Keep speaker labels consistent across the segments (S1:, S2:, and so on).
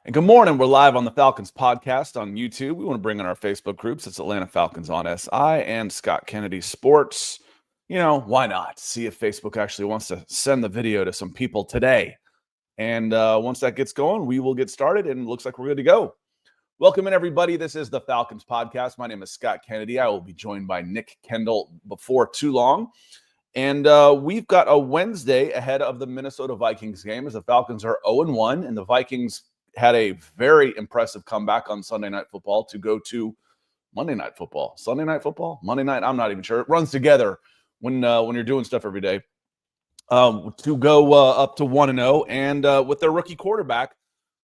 S1: And good morning. We're live on the Falcons Podcast on YouTube. We want to bring in our Facebook groups. It's Atlanta Falcons on SI and Scott Kennedy Sports. You know, why not? See if Facebook actually wants to send the video to some people today. And once that gets going, we will get started, and it looks like we're good to go. Welcome in, everybody. This is the Falcons Podcast. My name is Scott Kennedy. I will be joined by Nick Kendall before too long. And we've got a Wednesday ahead of the Minnesota Vikings game as the Falcons are 0-1, and the Vikings had a very impressive comeback on Sunday Night Football to go to Monday Night Football. Sunday Night Football? Monday night? I'm not even sure. It runs together when you're doing stuff every day. To go up to 1-0 and with their rookie quarterback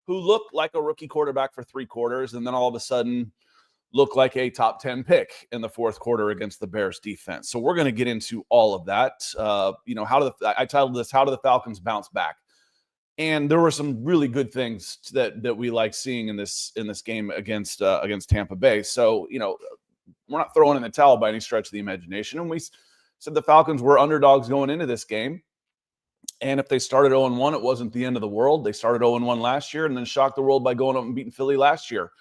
S1: who looked like a rookie quarterback for three quarters and then all of a sudden looked like a top 10 pick in the fourth quarter against the Bears defense. So we're going to get into all of that. I titled this, How do the Falcons Bounce Back? And there were some really good things that we like seeing in this game against Tampa Bay. So, you know, we're not throwing in the towel by any stretch of the imagination. And we said the Falcons were underdogs going into this game. And if they started 0-1, it wasn't the end of the world. They started 0-1 last year and then shocked the world by going up and beating Philly last year.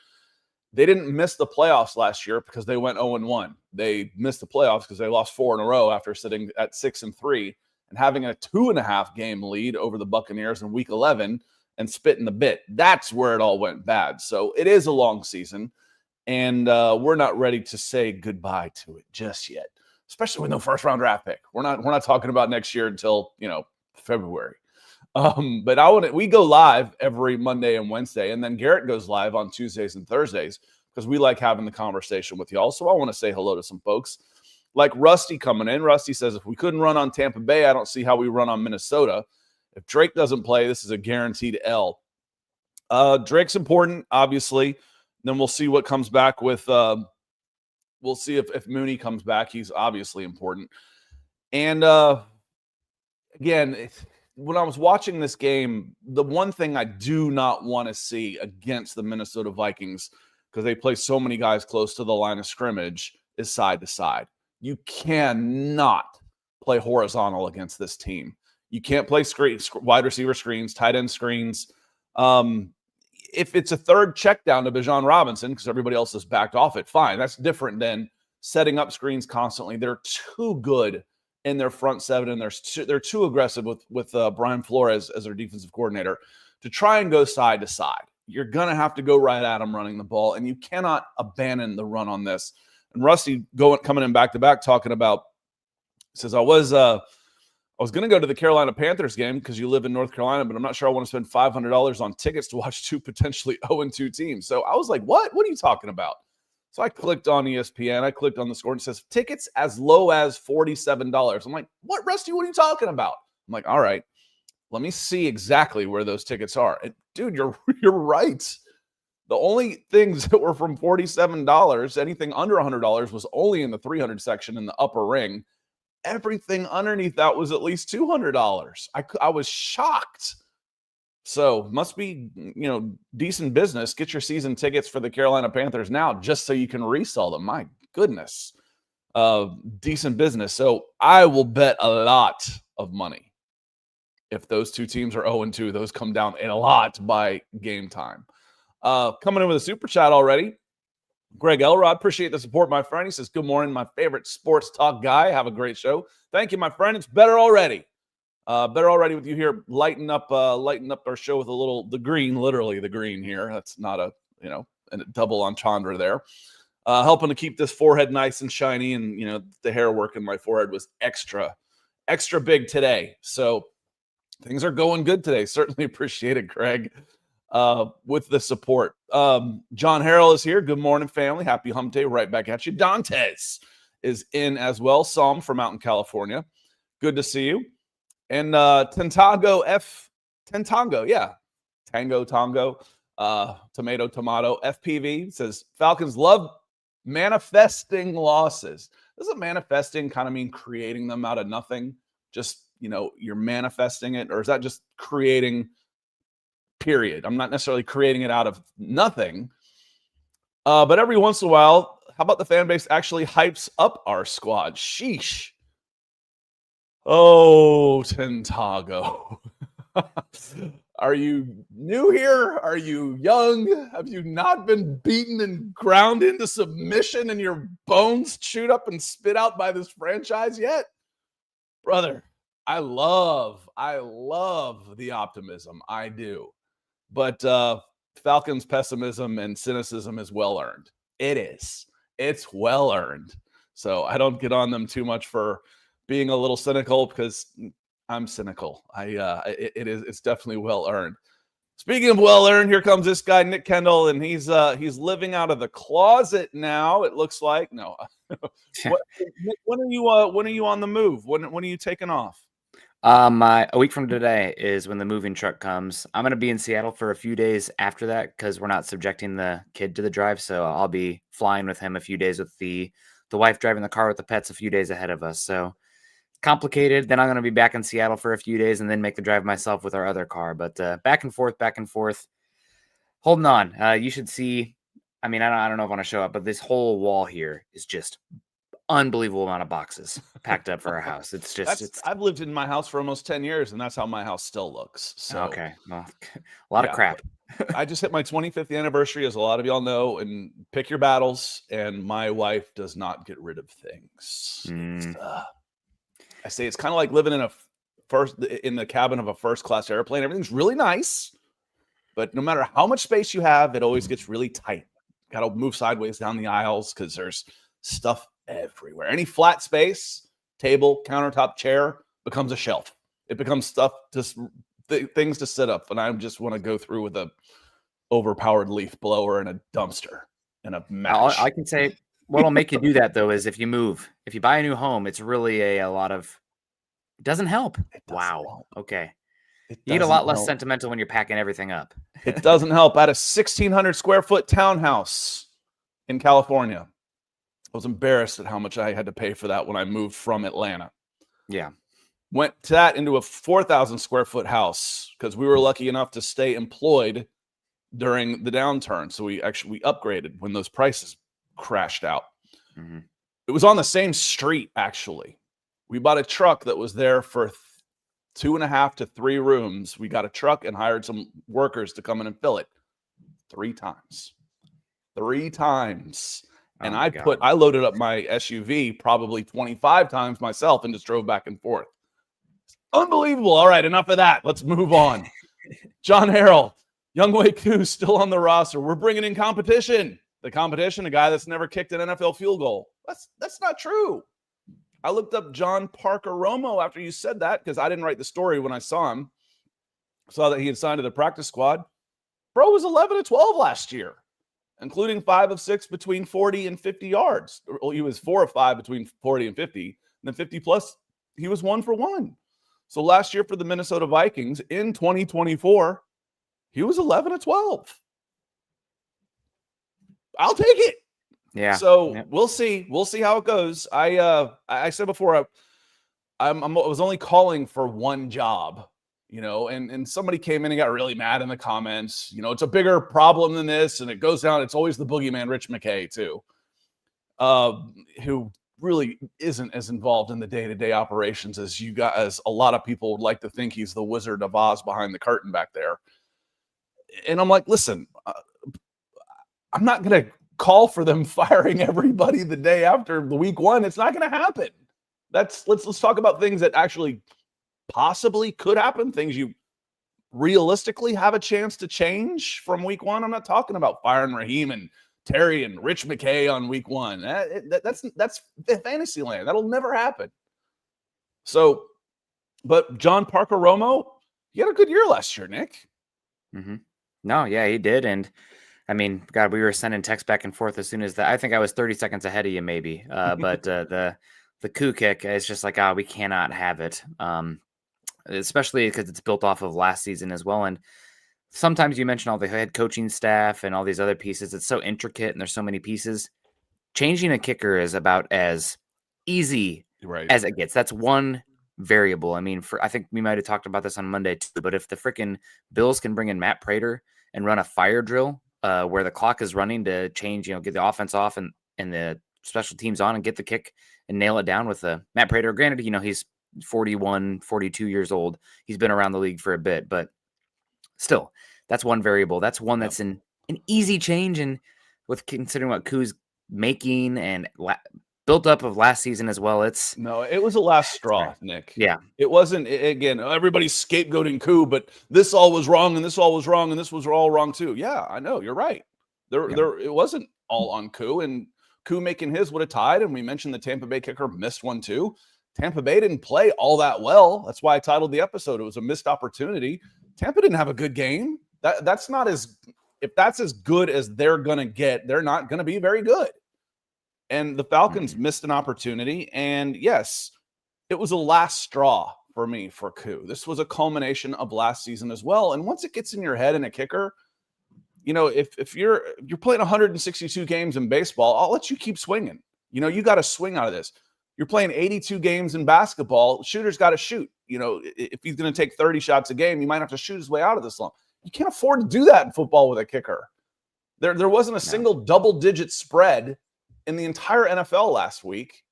S1: They didn't miss the playoffs last year because they went 0-1. They missed the playoffs because they lost 4 in a row after sitting at 6-3. And having a 2.5 game lead over the Buccaneers in week 11 and spitting the bit. That's where it all went bad. So it is a long season, and we're not ready to say goodbye to it just yet, especially with no first-round draft pick. We're not talking about next year until, February. But we go live every Monday and Wednesday, and then Garrett goes live on Tuesdays and Thursdays because we like having the conversation with y'all. So I want to say hello to some folks. Like Rusty coming in. Rusty says, if we couldn't run on Tampa Bay, I don't see how we run on Minnesota. If Drake doesn't play, this is a guaranteed L. Drake's important, obviously. Then we'll see what comes back with we'll see if Mooney comes back. He's obviously important. And again, when I was watching this game, the one thing I do not want to see against the Minnesota Vikings, because they play so many guys close to the line of scrimmage, is side to side. You cannot play horizontal against this team. You can't play wide receiver screens, tight end screens. If it's a third check down to Bijan Robinson because everybody else has backed off it, fine. That's different than setting up screens constantly. They're too good in their front seven, and they're too aggressive with Brian Flores as their defensive coordinator to try and go side to side. You're going to have to go right at them running the ball, and you cannot abandon the run on this. And Rusty coming in back-to-back talking about, says, I was going to go to the Carolina Panthers game because you live in North Carolina, but I'm not sure I want to spend $500 on tickets to watch two potentially 0-2 teams. So I was like, what? What are you talking about? So I clicked on ESPN. I clicked on the score and it says tickets as low as $47. I'm like, what, Rusty? What are you talking about? I'm like, all right, let me see exactly where those tickets are. And dude, you're right. The only things that were from $47, anything under $100 was only in the 300 section in the upper ring. Everything underneath that was at least $200. I was shocked. So must be, decent business. Get your season tickets for the Carolina Panthers now just so you can resell them. My goodness. Decent business. So I will bet a lot of money. If those two teams are 0-2, those come down a lot by game time. Coming in with a super chat already. Greg Elrod, appreciate the support, my friend. He says, good morning, my favorite sports talk guy. Have a great show. Thank you, my friend. It's better already. Better already with you here, lighten up our show with the green, literally the green here. That's not a double entendre there. Helping to keep this forehead nice and shiny, and the hair work in my forehead was extra big today. So things are going good today. Certainly appreciate it, Greg. With the support. John Harrell is here. Good morning, family. Happy hump day. Right back at you. Dantes is in as well. Psalm from out in California. Good to see you. And Tango, yeah. Tango, tomato, FPV says, Falcons love manifesting losses. Doesn't manifesting kind of mean creating them out of nothing? Just, you're manifesting it? Or is that just creating period? I'm not necessarily creating it out of nothing. But every once in a while, how about the fan base actually hypes up our squad? Sheesh. Oh, Tentago. Are you new here? Are you young? Have you not been beaten and ground into submission and your bones chewed up and spit out by this franchise yet? Brother, I love the optimism. I do. But Falcons pessimism and cynicism is well earned. It is. It's well earned. So I don't get on them too much for being a little cynical because I'm cynical. It's definitely well earned. Speaking of well earned, here comes this guy Nick Kendall, and he's living out of the closet now. It looks like no. When are you on the move? When are you taking off?
S2: A week from today is when the moving truck comes. I'm going to be in Seattle for a few days after that because we're not subjecting the kid to the drive. So I'll be flying with him a few days with the wife driving the car with the pets a few days ahead of us. So complicated. Then I'm going to be back in Seattle for a few days and then make the drive myself with our other car. But back and forth. Holding on. You should see. I mean, I don't know if I want to show up, but this whole wall here is just unbelievable amount of boxes packed up for our house. It's just
S1: I've lived in my house for almost 10 years and that's how my house still looks. So
S2: okay. Well, a lot of crap.
S1: I just hit my 25th anniversary, as a lot of y'all know, and pick your battles, and my wife does not get rid of things. I say it's kind of like living in the cabin of a first-class airplane. Everything's really nice, but no matter how much space you have, it always gets really tight. Got to move sideways down the aisles because there's stuff everywhere. Any flat space, table, countertop, chair becomes a shelf. It becomes stuff, just things to sit up. And I just want to go through with a overpowered leaf blower and a dumpster and a match.
S2: I can say what'll make you do that though is if you buy a new home, it's really a lot of. It doesn't help. Wow. Okay. You get a lot less sentimental when you're packing everything up.
S1: It doesn't help. I had a 1,600 square foot townhouse in California. I was embarrassed at how much I had to pay for that when I moved from Atlanta.
S2: Yeah.
S1: Went to that into a 4,000 square foot house because we were lucky enough to stay employed during the downturn. So we upgraded when those prices crashed out.
S2: Mm-hmm.
S1: It was on the same street, actually. We bought a truck that was there for 2.5 to 3 rooms. We got a truck and hired some workers to come in and fill it 3 times. 3 times. And I loaded up my SUV probably 25 times myself and just drove back and forth. Unbelievable. All right, enough of that. Let's move on. John Harrell, Younghoe Koo still on the roster. We're bringing in competition. The competition, a guy that's never kicked an NFL field goal. That's not true. I looked up John Parker Romo after you said that because I didn't write the story when I saw him. Saw that he had signed to the practice squad. Bro was 11 of 12 last year, including 5 of 6 between 40 and 50 yards. He was 4 of 5 between 40 and 50. And then 50 plus, he was 1 for 1. So last year for the Minnesota Vikings in 2024, he was 11 of 12. I'll take it.
S2: Yeah.
S1: So we'll see. We'll see how it goes. I said before, I was only calling for one job, and somebody came in and got really mad in the comments. It's a bigger problem than this, and it goes down. It's always the boogeyman, Rich McKay, too, who really isn't as involved in the day-to-day operations as you guys. A lot of people would like to think he's the Wizard of Oz behind the curtain back there. And I'm like, listen, I'm not going to call for them firing everybody the day after the week 1. It's not going to happen. Let's talk about things that actually possibly could happen, things you realistically have a chance to change from week 1. I'm not talking about firing Raheem and Terry and Rich McKay on week 1. That's fantasy land. That'll never happen. So, but John Parker Romo, he had a good year last year, Nick.
S2: Mm-hmm. No, yeah, he did. And I mean, God, we were sending texts back and forth as soon as that. I think I was 30 seconds ahead of you, maybe. But the Koo kick is just like, we cannot have it. Especially because it's built off of last season as well. And sometimes you mention all the head coaching staff and all these other pieces. It's so intricate and there's so many pieces. Changing a kicker is about as easy as it gets. That's one variable. I mean, I think we might have talked about this on Monday too, but if the freaking Bills can bring in Matt Prater and run a fire drill where the clock is running to change, get the offense off and the special teams on and get the kick and nail it down with Matt Prater. Granted, he's 41, 42 years old. He's been around the league for a bit, but still, that's one variable. That's one that's an easy change, and with considering what Koo's making and built up of last season as well, it
S1: was a last straw, Nick.
S2: Yeah.
S1: It wasn't, again, everybody's scapegoating Koo, but this all was wrong, and this all was wrong, and this was all wrong too. Yeah, I know, you're right. It wasn't all on Koo, and Koo making his would have tied, and we mentioned the Tampa Bay kicker missed one too. Tampa Bay didn't play all that well. That's why I titled the episode. It was a missed opportunity. Tampa didn't have a good game. That's not if that's as good as they're going to get, they're not going to be very good. And the Falcons missed an opportunity. And yes, it was a last straw for me for Koo. This was a culmination of last season as well. And once it gets in your head in a kicker, if you're playing 162 games in baseball, I'll let you keep swinging. You got to swing out of this. You're playing 82 games in basketball. Shooter's got to shoot. If he's going to take 30 shots a game, you might have to shoot his way out of this long. You can't afford to do that in football with a kicker. There wasn't a single double-digit spread in the entire NFL last week.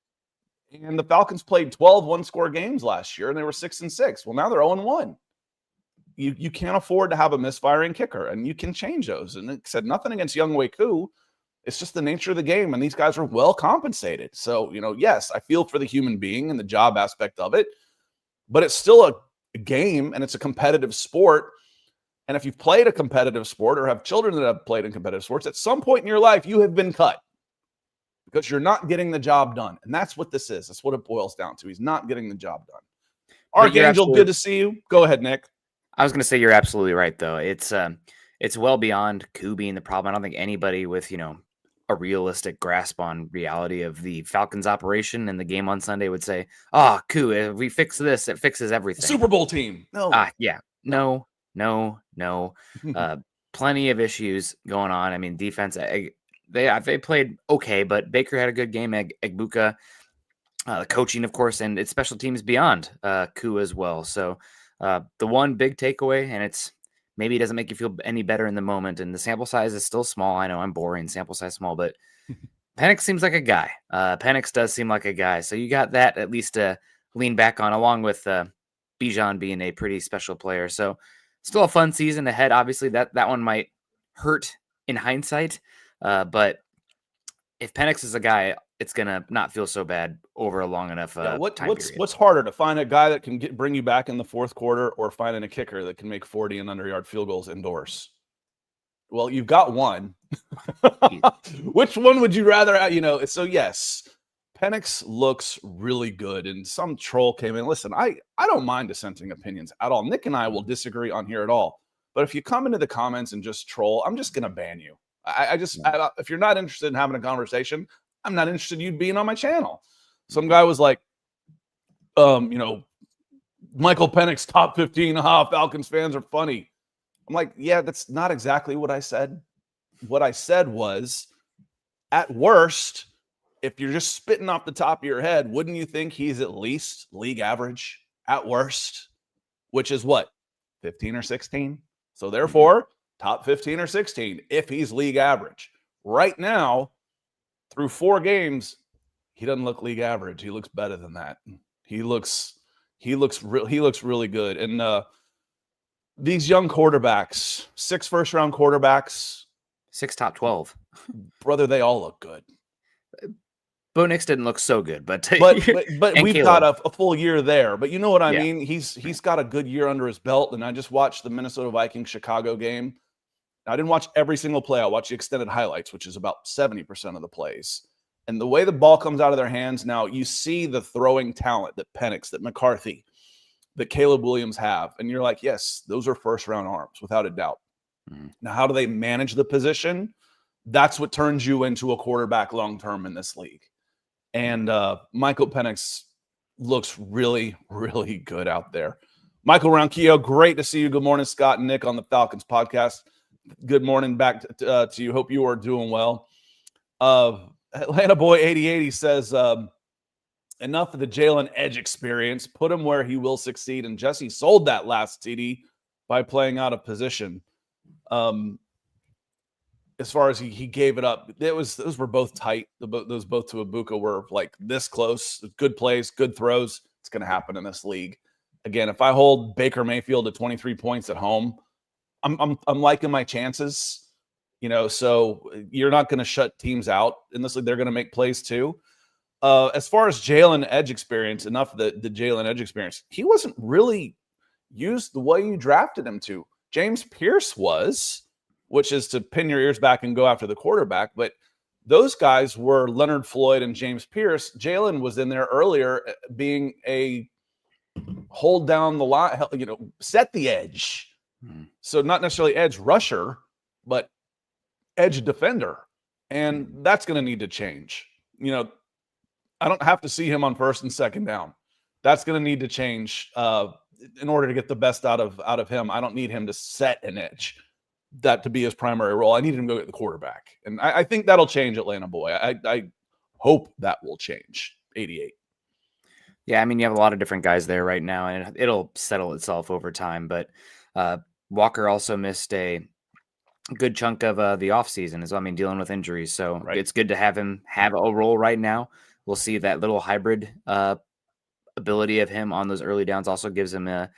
S1: And the Falcons played 12 one-score games last year, and they were 6-6. Well, now they're 0-1. You can't afford to have a misfiring kicker, and you can change those. And it said nothing against Younghoe Koo. It's just the nature of the game, and these guys are well compensated. So, yes, I feel for the human being and the job aspect of it, but it's still a game, and it's a competitive sport. And if you've played a competitive sport or have children that have played in competitive sports, at some point in your life, you have been cut because you're not getting the job done. And that's what this is. That's what it boils down to. He's not getting the job done. Archangel, good to see you. Go ahead, Nick.
S2: I was going to say you're absolutely right, though. It's well beyond Koo being the problem. I don't think anybody with, a realistic grasp on reality of the Falcons operation and the game on Sunday would say, Koo, if we fix this, it fixes everything.
S1: Super Bowl team. No.
S2: Yeah. No. Plenty of issues going on. I mean, defense, they played okay, but Baker had a good game. Egbuka, the coaching, of course, and it's special teams beyond Koo as well. So the one big takeaway, and it's maybe it doesn't make you feel any better in the moment, and the sample size is still small. I know I'm boring, sample size small, but Penix seems like a guy. Penix does seem like a guy. So you got that at least to lean back on, along with Bijan being a pretty special player. So still a fun season ahead. Obviously, that one might hurt in hindsight, but if Penix is a guy, it's gonna not feel so bad over a long enough time period.
S1: What's harder, to find a guy that can bring you back in the fourth quarter, or finding a kicker that can make 40 and under yard field goals indoors? Well, you've got one. Which one would you rather have? So yes, Penix looks really good, and some troll came in. Listen, I don't mind dissenting opinions at all. Nick and I will disagree on here at all. But if you come into the comments and just troll, I'm just going to ban you. If you're not interested in having a conversation, I'm not interested in you being on my channel. Some guy was like, Michael Penix, top 15. Falcons fans are funny. I'm like, yeah, that's not exactly what I said. What I said was, at worst, if you're just spitting off the top of your head, wouldn't you think he's at least league average at worst, which is what, 15 or 16? So therefore, top 15 or 16 if he's league average. Right now, through 4 games, he doesn't look league average. He looks better than that. He looks really good. And these young quarterbacks, 6 first-round quarterbacks,
S2: 6 top 12.
S1: Brother, they all look good.
S2: Bo Nix didn't look so good, but
S1: we've got a full year there. But you know what I mean? He's got a good year under his belt. And I just watched the Minnesota Vikings Chicago game. I didn't watch every single play. I watched the extended highlights, which is about 70% of the plays. And the way the ball comes out of their hands now, you see the throwing talent that Penix, that McCarthy, that Caleb Williams have. And you're like, yes, those are first-round arms, without a doubt. Now, how do they manage the position? That's what turns you into a quarterback long-term in this league. And Michael Penix looks really, really good out there. Michael Ronquillo, great to see you. Good morning, Scott and Nick on the Falcons podcast. Good morning back to you. Hope you are doing well. Atlanta Boy 8080 says, enough of the Jalen Edge experience. Put him where he will succeed. And Jesse sold that last TD by playing out of position. As far as he gave it up, those were both tight. Those both to Ibuka were like this close. Good plays, good throws. It's going to happen in this league. Again, if I hold Baker Mayfield to 23 points at home, I'm liking my chances. So you're not going to shut teams out in this league. They're going to make plays too. As far as Jalen Edge experience, enough of the Jalen Edge experience, he wasn't really used the way you drafted him to. James Pierce was, which is to pin your ears back and go after the quarterback. But those guys were Leonard Floyd and James Pierce. Jalen was in there earlier being a hold down the line, set the edge. So not necessarily edge rusher, but edge defender. And that's going to need to change. I don't have to see him on first and second down. That's going to need to change in order to get the best out of him. I don't need him to set an edge, that to be his primary role. I need him to go get the quarterback. And I think that'll change, Atlanta boy. I hope that will change. 88.
S2: Yeah, I mean, you have a lot of different guys there right now, and it'll settle itself over time. But Walker also missed a good chunk of the offseason as well. I mean, dealing with injuries. So It's good to have him have a role right now. We'll see that little hybrid ability of him on those early downs also gives him a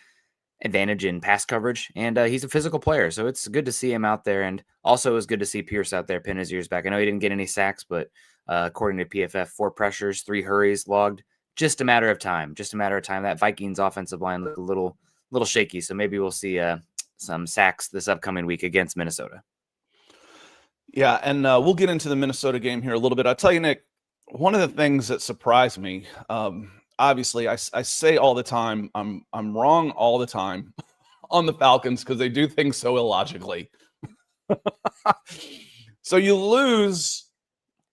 S2: advantage in pass coverage. And he's a physical player, so it's good to see him out there. And also it was good to see Pierce out there pin his ears back. I know he didn't get any sacks, but according to PFF, 4 pressures, 3 hurries logged. Just a matter of time. That Vikings offensive line looked a little shaky, so maybe we'll see some sacks this upcoming week against Minnesota.
S1: Yeah, and we'll get into the Minnesota game here a little bit. I'll tell you, Nick, one of the things that surprised me, obviously, I say all the time, I'm wrong all the time on the Falcons because they do things so illogically. So you lose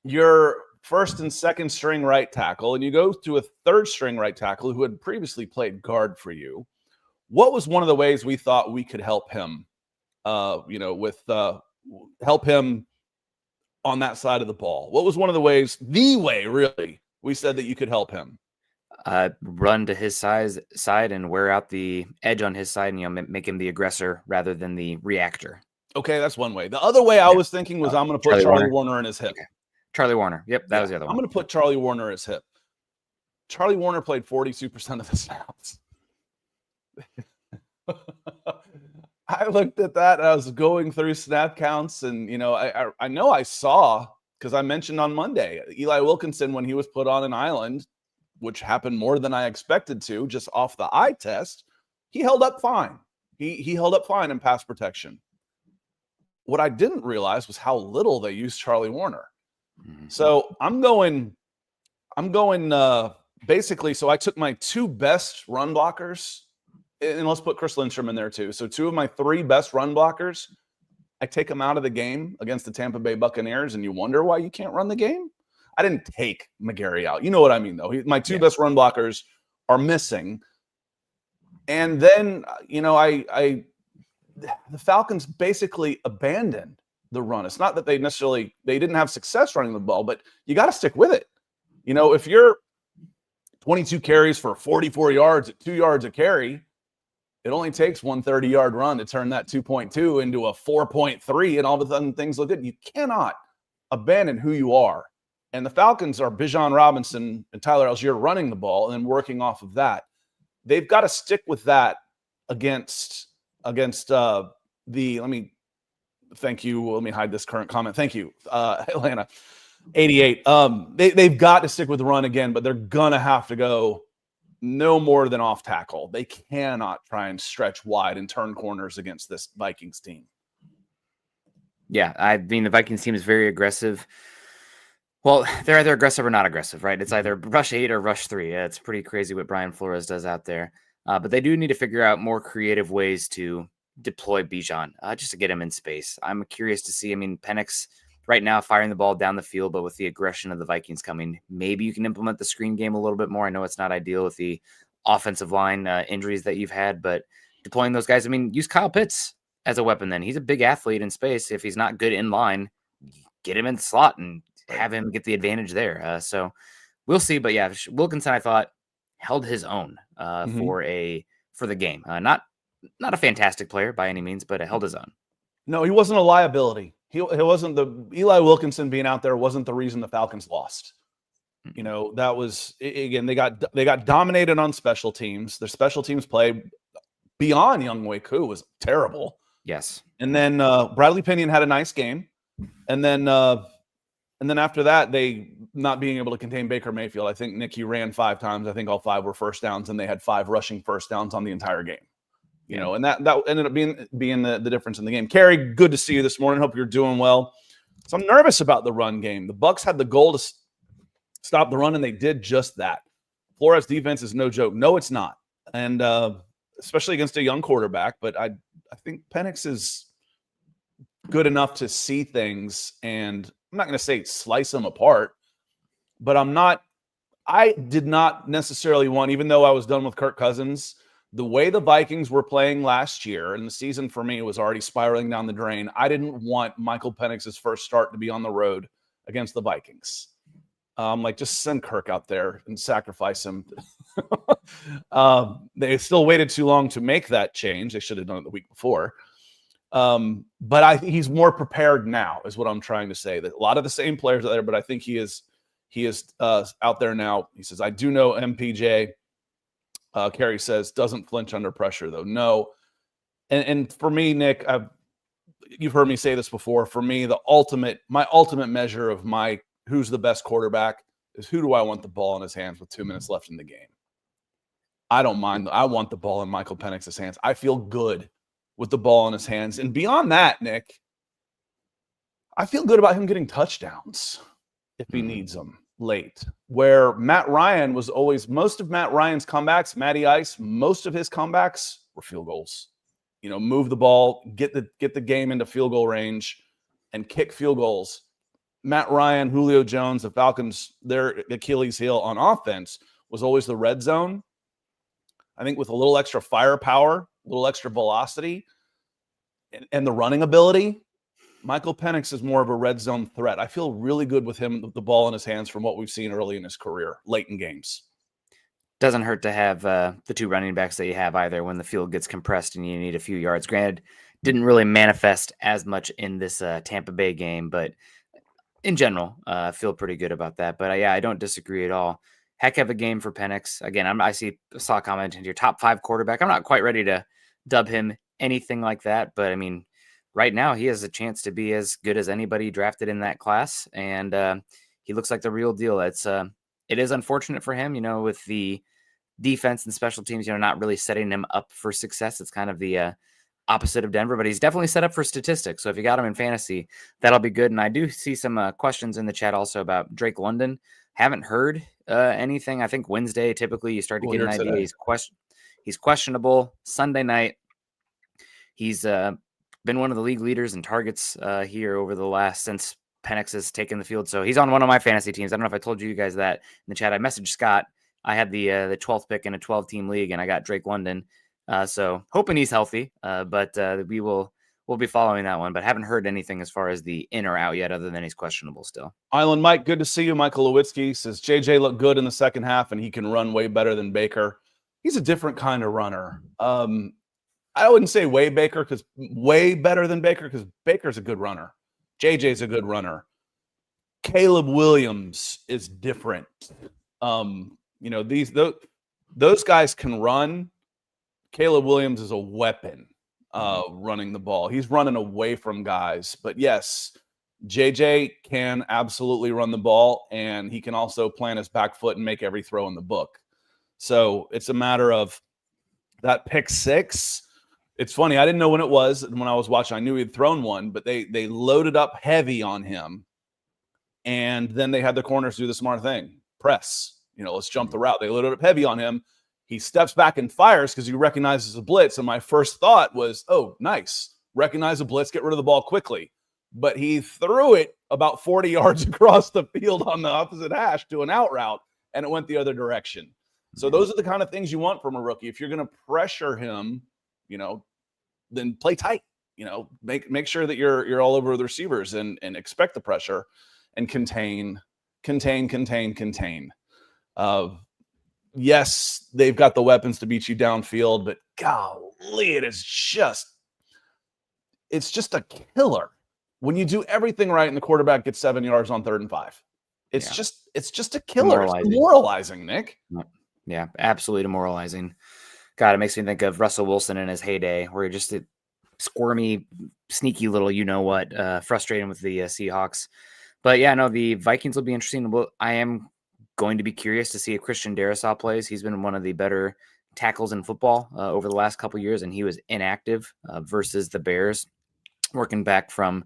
S1: your first and second string right tackle, and you go to a third string right tackle who had previously played guard for you. What was one of the ways we thought we could help him, help him on that side of the ball? What was one of the ways, really, we said that you could help him?
S2: Run to his side and wear out the edge on his side and, make him the aggressor rather than the reactor.
S1: Okay, that's one way. The other way I was thinking was I'm going to put Charlie Warner in his hip. Okay.
S2: Charlie Warner. Yep, that was the other one.
S1: I'm going to put Charlie Warner in his hip. Charlie Warner played 42% of the snaps. I looked at that and I was going through snap counts, and I know I saw, because I mentioned on Monday, Eli Wilkinson, when he was put on an island, which happened more than I expected to, just off the eye test, he held up fine. He held up fine in pass protection. What I didn't realize was how little they used Charlie Warner. So I'm going basically, so I took my 2 best run blockers, and let's put Chris Lindstrom in there too. So 2 of my 3 best run blockers, I take them out of the game against the Tampa Bay Buccaneers, and you wonder why you can't run the game? I didn't take McGarry out. You know what I mean, though. My 2 best run blockers are missing. And then, the Falcons basically abandoned the run. It's not that they didn't have success running the ball, but you got to stick with it. If you're 22 carries for 44 yards at 2 yards a carry, it only takes 1 30-yard run to turn that 2.2 into a 4.3, and all of a sudden things look good. You cannot abandon who you are. And the Falcons are Bijan Robinson and Tyler Algier running the ball and then working off of that. They've got to stick with that against thank you. Let me hide this current comment. Thank you, Atlanta. 88. They've got to stick with the run again, but they're gonna have to go no more than off tackle. They cannot try and stretch wide and turn corners against this Vikings team.
S2: Yeah, I mean, the Vikings team is very aggressive. Well, they're either aggressive or not aggressive, right? It's either rush 8 or rush 3. Yeah, it's pretty crazy what Brian Flores does out there. But they do need to figure out more creative ways to deploy Bijan, just to get him in space. I'm curious to see. I mean, Penix right now firing the ball down the field, but with the aggression of the Vikings coming, maybe you can implement the screen game a little bit more. I know it's not ideal with the offensive line injuries that you've had, but deploying those guys, I mean, use Kyle Pitts as a weapon then. He's a big athlete in space. If he's not good in line, get him in the slot and have him get the advantage there. So we'll see. But yeah, Wilkinson, I thought, held his own for the game. Not a fantastic player by any means, but held his own.
S1: No, he wasn't a liability. He wasn't Eli Wilkinson being out there wasn't the reason the Falcons lost. That was, again, they got dominated on special teams. Their special teams play beyond Younghoe Koo was terrible.
S2: Yes.
S1: And then Bradley Pinion had a nice game. And then after that, they not being able to contain Baker Mayfield. I think Nick, he ran 5 times. I think all 5 were first downs, and they had 5 rushing first downs on the entire game. You know, and that ended up being the difference in the game. Kerry, good to see you this morning. Hope you're doing well. So I'm nervous about the run game. The Bucs had the goal to stop the run, and they did just that. Flores' defense is no joke. No, it's not. And especially against a young quarterback. But I think Penix is good enough to see things, and I'm not going to say slice them apart, but I did not necessarily want, even though I was done with Kirk Cousins, the way the Vikings were playing last year, and the season for me was already spiraling down the drain. I didn't want Michael Penix's first start to be on the road against the Vikings. Just send Kirk out there and sacrifice him. They still waited too long to make that change. They should have done it the week before. But I think he's more prepared now, is what I'm trying to say. That a lot of the same players are there, but I think he is out there now. He says, I do know MPJ. Kerry says, doesn't flinch under pressure, though. No. And for me, Nick, you've heard me say this before. For me, my ultimate measure of who's the best quarterback is who do I want the ball in his hands with 2 minutes left in the game. I don't mind. I want the ball in Michael Penix's hands. I feel good with the ball in his hands. And beyond that, Nick, I feel good about him getting touchdowns if he needs them late. Where Matt Ryan was always, most of Matt Ryan's comebacks, Matty Ice, most of his comebacks were field goals. You know, move the ball, get the game into field goal range and kick field goals. Matt Ryan, Julio Jones, the Falcons, their Achilles heel on offense was always the red zone. I think with a little extra firepower, a little extra velocity, and the running ability, Michael Penix is more of a red zone threat. I feel really good with him, the ball in his hands from what we've seen early in his career, late in games.
S2: Doesn't hurt to have the 2 running backs that you have either when the field gets compressed and you need a few yards. Granted, didn't really manifest as much in this Tampa Bay game, but in general, I feel pretty good about that. But I don't disagree at all. Heck of a game for Penix. Again, I saw a comment in your top 5 quarterback. I'm not quite ready to dub him anything like that, but I mean, right now he has a chance to be as good as anybody drafted in that class, and he looks like the real deal. It is unfortunate for him, with the defense and special teams, not really setting him up for success. It's kind of the opposite of Denver, but he's definitely set up for statistics. So if you got him in fantasy, that'll be good. And I do see some questions in the chat also about Drake London. Haven't heard anything. I think Wednesday, typically you start to get an idea. Today. He's questionable. Sunday night, he's been one of the league leaders in targets here over the since Penix has taken the field. So he's on one of my fantasy teams. I don't know if I told you guys that in the chat. I messaged Scott. I had the 12th pick in a 12-team league, and I got Drake London. So hoping he's healthy, but we'll be following that one, but haven't heard anything as far as the in or out yet, other than he's questionable still.
S1: Island Mike, good to see you. Michael Lewitzki says JJ looked good in the second half, and he can run way better than Baker. He's a different kind of runner. I wouldn't say way better than Baker, because Baker's a good runner. JJ's a good runner. Caleb Williams is different. Those guys can run. Caleb Williams is a weapon running the ball. He's running away from guys. But yes, JJ can absolutely run the ball, and he can also plant his back foot and make every throw in the book. So it's a matter of that pick 6. It's funny. I didn't know when it was. When I was watching, I knew he had thrown one, but they loaded up heavy on him. And then they had the corners do the smart thing. Press. Let's jump the route. They loaded up heavy on him. He steps back and fires because he recognizes a blitz. And my first thought was, oh, nice. Recognize a blitz, get rid of the ball quickly. But he threw it about 40 yards across the field on the opposite hash to an out route, and it went the other direction. So those are the kind of things you want from a rookie. If you're going to pressure him, then play tight. Make sure that you're all over the receivers and expect the pressure and contain. Yes, they've got the weapons to beat you downfield, but golly, it's just a killer when you do everything right and the quarterback gets 7 yards on 3rd and 5. It's just a killer. It's demoralizing, Nick.
S2: Yeah, absolutely demoralizing. God, it makes me think of Russell Wilson in his heyday, where he just squirmy, sneaky little, frustrating with the Seahawks. But yeah, no, the Vikings will be interesting. Well, I am going to be curious to see if Christian Darrisaw plays. He's been one of the better tackles in football over the last couple of years, and he was inactive versus the Bears, working back from,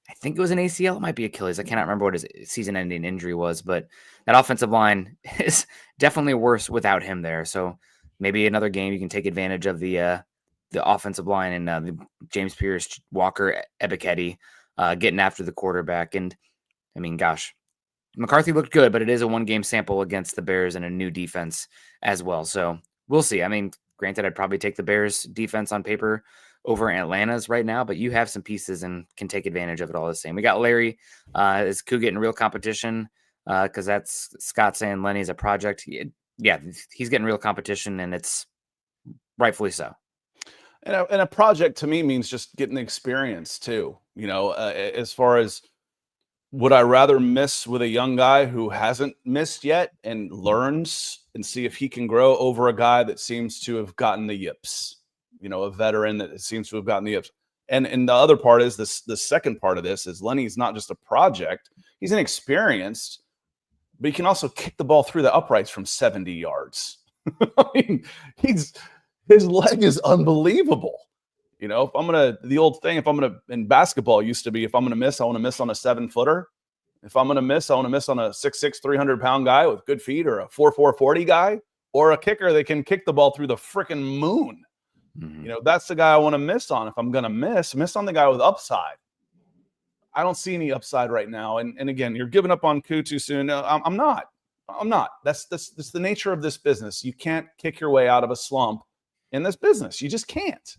S2: I think it was an ACL. It might be Achilles. I cannot remember what his season-ending injury was, but that offensive line is definitely worse without him there. So maybe another game you can take advantage of the offensive line and the James Pierce, Walker, Ebiketie getting after the quarterback. And I mean, gosh, McCarthy looked good, but it is a one-game sample against the Bears and a new defense as well. So we'll see. I mean, granted, I'd probably take the Bears defense on paper over Atlanta's right now, but you have some pieces and can take advantage of it all the same. We got Larry. Is Koo getting real competition? Because that's Scott saying Lenny's a project. Yeah, he's getting real competition, and it's rightfully so.
S1: And a project to me means just getting the experience too. As far as would I rather miss with a young guy who hasn't missed yet and learns and see if he can grow over a guy that seems to have gotten the yips? A veteran that seems to have gotten the yips. And the other part is this, the second part of this is Lenny's not just a project. He's inexperienced, but he can also kick the ball through the uprights from 70 yards. I mean, his leg is unbelievable. The old thing, in basketball used to be, if I'm going to miss, I want to miss on a 7-footer. If I'm going to miss, I want to miss on a 6'6", 300-pound guy with good feet, or a 4'4", 40 guy, or a kicker that can kick the ball through the freaking moon. Mm-hmm. That's the guy I want to miss on. If I'm going to miss on the guy with upside. I don't see any upside right now. And again, you're giving up on Koo too soon. No, I'm not. That's the nature of this business. You can't kick your way out of a slump in this business. You just can't.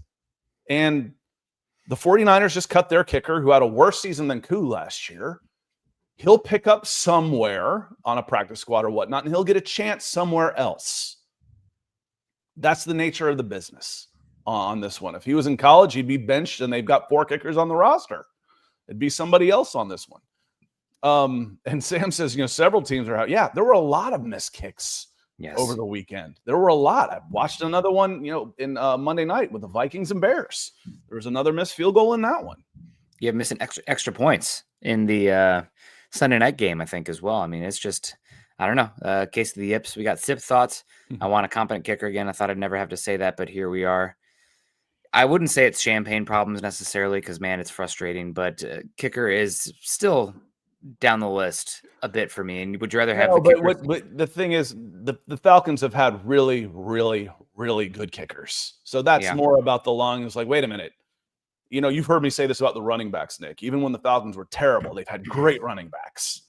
S1: And the 49ers just cut their kicker, who had a worse season than Koo last year. He'll pick up somewhere on a practice squad or whatnot, and he'll get a chance somewhere else. That's the nature of the business on this one. If he was in college, he'd be benched, and they've got 4 kickers on the roster. It'd be somebody else on this one. And Sam says, several teams are out. Yeah, there were a lot of missed kicks over the weekend. There were a lot. I watched another one, in Monday night with the Vikings and Bears. There was another missed field goal in that one.
S2: You have missing extra points in the Sunday night game, I think, as well. I mean, it's just, I don't know. Case of the yips. We got Sip thoughts. I want a competent kicker again. I thought I'd never have to say that, but here we are. I wouldn't say it's champagne problems necessarily because, man, it's frustrating. But kicker is still down the list a bit for me. And would you rather have the kicker?
S1: But the thing is, the Falcons have had really, really, really good kickers. So that's more about the long. It's like, wait a minute. You've heard me say this about the running backs, Nick. Even when the Falcons were terrible, they've had great running backs.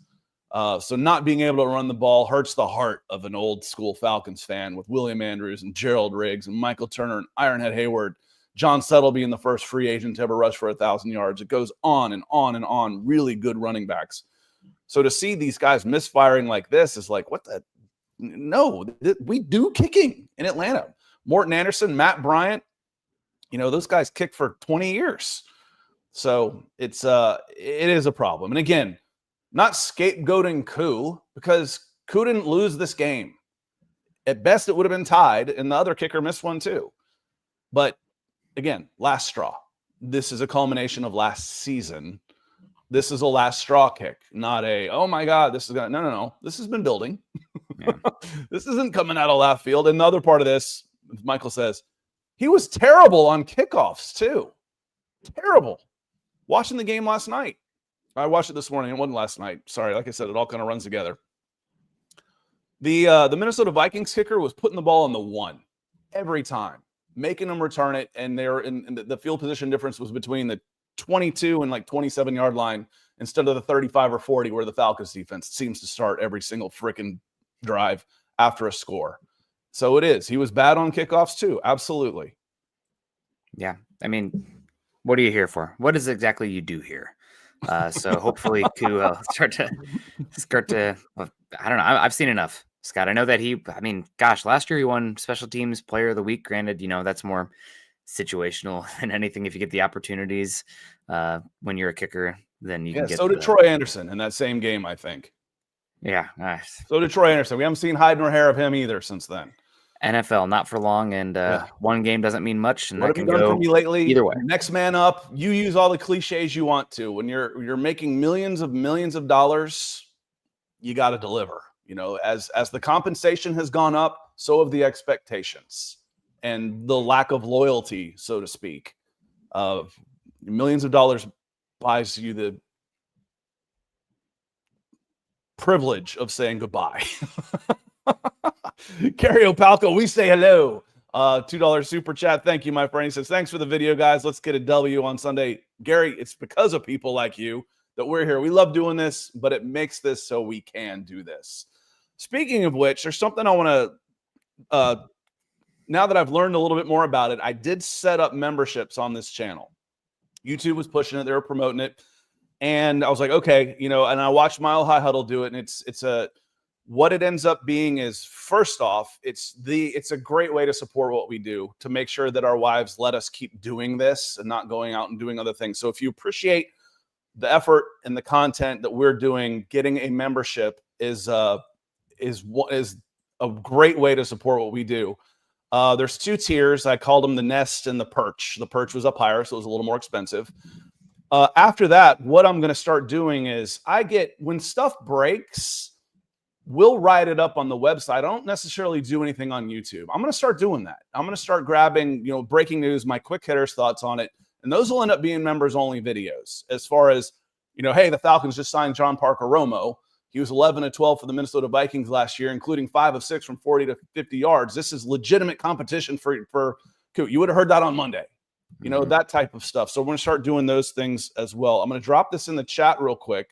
S1: So not being able to run the ball hurts the heart of an old school Falcons fan with William Andrews and Gerald Riggs and Michael Turner and Ironhead Hayward. John Settle being the first free agent to ever rush for 1,000 yards. It goes on and on and on. Really good running backs. So to see these guys misfiring like this is like, what the? No, we do kicking in Atlanta. Morton Anderson, Matt Bryant, those guys kicked for 20 years. So it is a problem. And again, not scapegoating Koo, because Koo didn't lose this game. At best, it would have been tied, and the other kicker missed one too. But again, last straw. This is a culmination of last season. This is a last straw kick, not a, oh my God, this is going to, no. This has been building. Yeah. This isn't coming out of left field. And the other part of this, Michael says, he was terrible on kickoffs too. Terrible. Watching the game last night. I watched it this morning. It wasn't last night. Sorry. Like I said, it all kind of runs together. The Minnesota Vikings kicker was putting the ball on the 1 every time, making them return it, and they're in the field position difference was between the 22 and 27-yard line instead of the 35 or 40 where the Falcons defense seems to start every single freaking drive after a score. So it is. He was bad on kickoffs too. Absolutely.
S2: Yeah. I mean, what are you here for? What is exactly you do here? So hopefully Koo will start to I don't know. I've seen enough, Scott. I know that last year he won Special Teams Player of the Week. Granted, that's more situational than anything. If you get the opportunities when you're a kicker, then you can get.
S1: So did Troy Anderson in that same game, I think.
S2: Yeah. Nice.
S1: So did Troy Anderson. We haven't seen hide nor hair of him either since then.
S2: NFL, not for long, and one game doesn't mean much, and
S1: What
S2: that
S1: have you
S2: can
S1: done for
S2: go
S1: me lately?
S2: either way.
S1: Next man up. You use all the cliches you want to. When you're making millions of dollars, you got to deliver. As the compensation has gone up, so have the expectations and the lack of loyalty, so to speak. Millions of dollars buys you the privilege of saying goodbye. Gary Opalco, we say hello. $2 super chat. Thank you, my friend. He says, thanks for the video, guys. Let's get a W on Sunday. Gary, it's because of people like you that we're here. We love doing this, but it makes this so we can do this. Speaking of which, there's something I want to, now that I've learned a little bit more about it, I did set up memberships on this channel. YouTube was pushing it. They were promoting it. And I was like, okay, and I watched Mile High Huddle do it. And what it ends up being is, first off, it's a great way to support what we do, to make sure that our wives let us keep doing this and not going out and doing other things. So if you appreciate the effort and the content that we're doing, getting a membership is a great way to support what we do. There's 2 tiers. I called them the Nest and the Perch. The Perch was up higher, so it was a little more expensive. After that, what I'm going to start doing is when stuff breaks, we'll write it up on the website. I don't necessarily do anything on YouTube. I'm going to start doing that. I'm going to start grabbing, breaking news, my quick hitters thoughts on it. And those will end up being members only videos. As far as, hey, the Falcons just signed John Parker Romo. He was 11-12 for the Minnesota Vikings last year, including 5 of 6 from 40 to 50 yards. This is legitimate competition for you would have heard that on Monday, that type of stuff. So we're going to start doing those things as well. I'm going to drop this in the chat real quick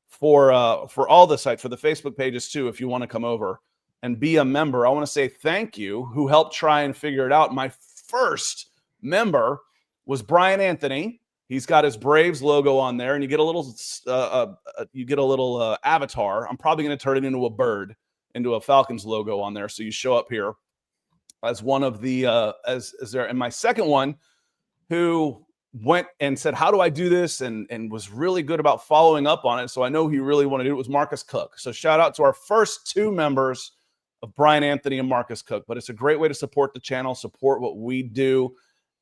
S1: for all the sites, for the Facebook pages too, if you want to come over and be a member. I want to say thank you who helped try and figure it out. My first member was Brian Anthony. He's got his Braves logo on there, and you get a little avatar. I'm probably going to turn it into a bird, into a Falcons logo on there. So you show up here as one of the as there. And my second one, who went and said, how do I do this? And was really good about following up on it. So I know he really wanted to do it, was Marcus Cook. So shout out to our first 2 members of Brian Anthony and Marcus Cook. But it's a great way to support the channel, support what we do.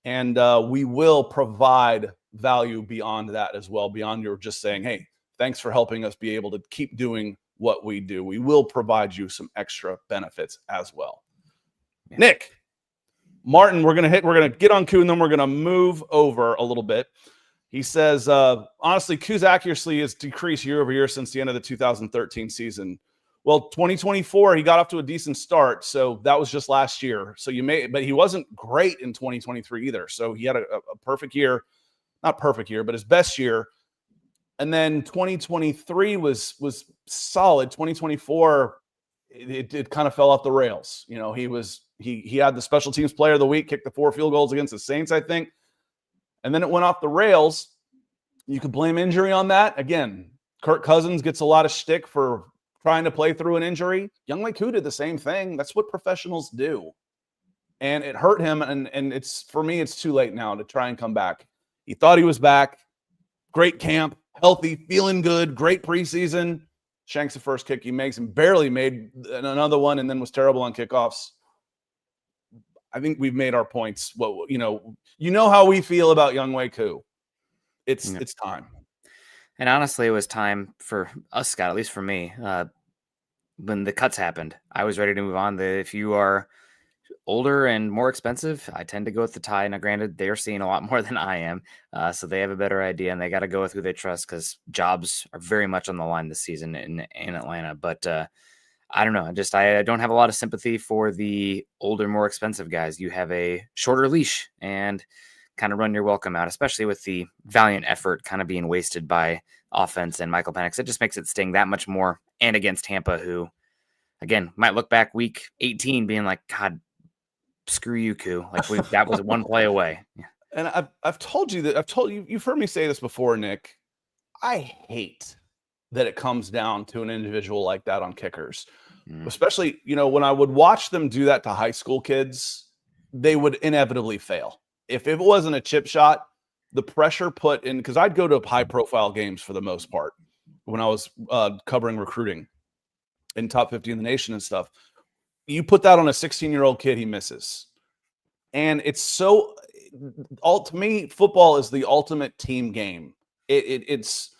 S1: And we will provide value beyond that as well, beyond your just saying, hey, thanks for helping us be able to keep doing what we do. We will provide you some extra benefits as well. Yeah. Nick Martin, we're going to get on Koo, and then we're going to move over a little bit. He says, honestly, Koo's accuracy has decreased year over year since the end of the 2013 season. Well, 2024, he got off to a decent start. So that was just last year. So but he wasn't great in 2023 either. So he had a perfect year, not perfect year, but his best year. And then 2023 was solid. 2024, it kind of fell off the rails. He had the special teams player of the week, kicked the 4 field goals against the Saints, I think. And then it went off the rails. You could blame injury on that. Again, Kirk Cousins gets a lot of shtick for trying to play through an injury. Younghoe Koo did the same thing. That's what professionals do. And it hurt him. And for me, it's too late now to try and come back. He thought he was back. Great camp, healthy, feeling good, great preseason. Shanks the first kick he makes and barely made another one, and then was terrible on kickoffs. I think we've made our points. Well, you know how we feel about Younghoe Koo. It's time.
S2: And honestly, it was time for us, Scott, at least for me. When the cuts happened, I was ready to move on. If you are older and more expensive, I tend to go with the tie. Now, granted, they're seeing a lot more than I am, so they have a better idea, and they got to go with who they trust because jobs are very much on the line this season in Atlanta. But I don't know. I don't have a lot of sympathy for the older, more expensive guys. You have a shorter leash and kind of run your welcome out, especially with the valiant effort kind of being wasted by offense and Michael Penix. It just makes it sting that much more. And against Tampa, who, again, might look back week 18 being like, God, screw you, Koo. Like that was one play away. Yeah.
S1: And I've told you that you've heard me say this before, Nick. I hate that it comes down to an individual like that on kickers. Especially, when I would watch them do that to high school kids, they would inevitably fail. If it wasn't a chip shot, the pressure put in, because I'd go to high profile games for the most part when I was covering recruiting in top 50 in the nation and stuff. you put that on a 16-year-old kid, he misses. And it's so to me, football is the ultimate team game. It's